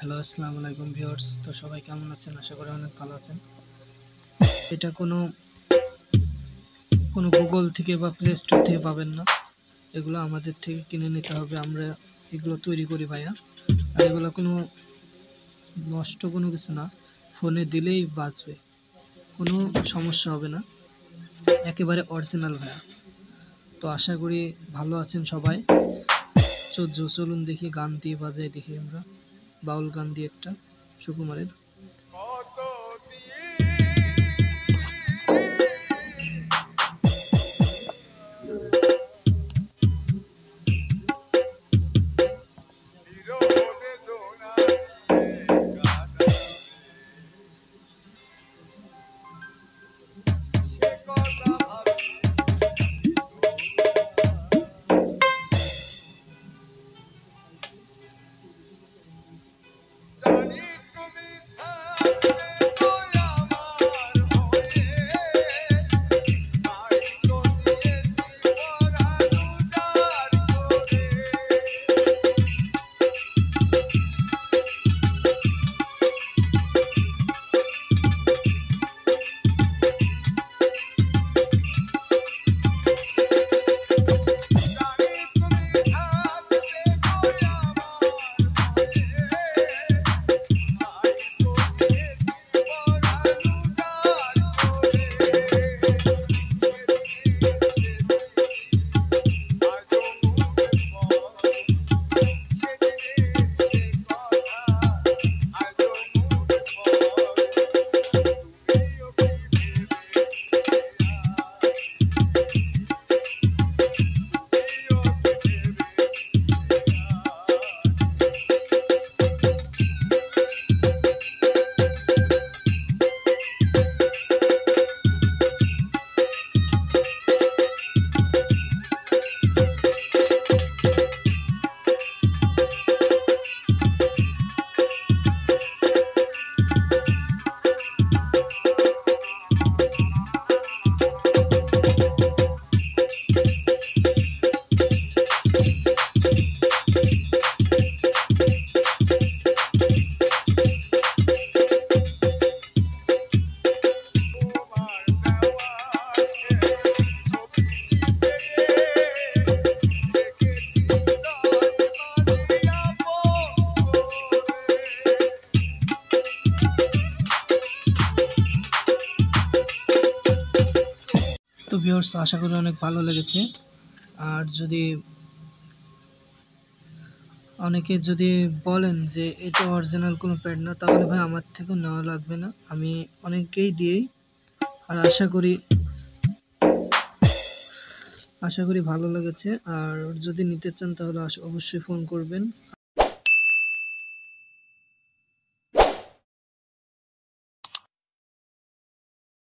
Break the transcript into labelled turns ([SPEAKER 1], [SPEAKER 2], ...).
[SPEAKER 1] Hello, আসসালামু আলাইকুম viewers. তো সবাই কেমন আছেন? আশা করি অনেক ভালো আছেন। এটা কোনো গুগল থেকে বা প্লে স্টোর থেকে পাবেন না। এগুলো আমাদের থেকে কিনে নিতে হবে। আমরা এগুলো তৈরি করি ভাইয়া। আর এগুলো কোনো নষ্ট কোনো কিছু না, ফোনে দিলেই বাজবে, কোনো সমস্যা হবে না, একেবারে অরিজিনাল ভাইয়া। তো আশা করি ভালো আছেন সবাই। চলুন দেখি গান দিয়ে বাজাই দেখি আমরা, বাউল গান দিয়ে একটা সুকুমারের। তো ভিউয়ার্স, আশা করি অনেক ভালো লেগেছে। আর অনেকে যদি বলেন যে এটা অরিজিনাল কোনো প্যাড না, তাহলে ভাই আমার থেকেও নেওয়া লাগবে না, আমি অনেককেই দিই। আর আশা করি ভালো লেগেছে। আর যদি নিতে চান তাহলে অবশ্যই ফোন করবেন।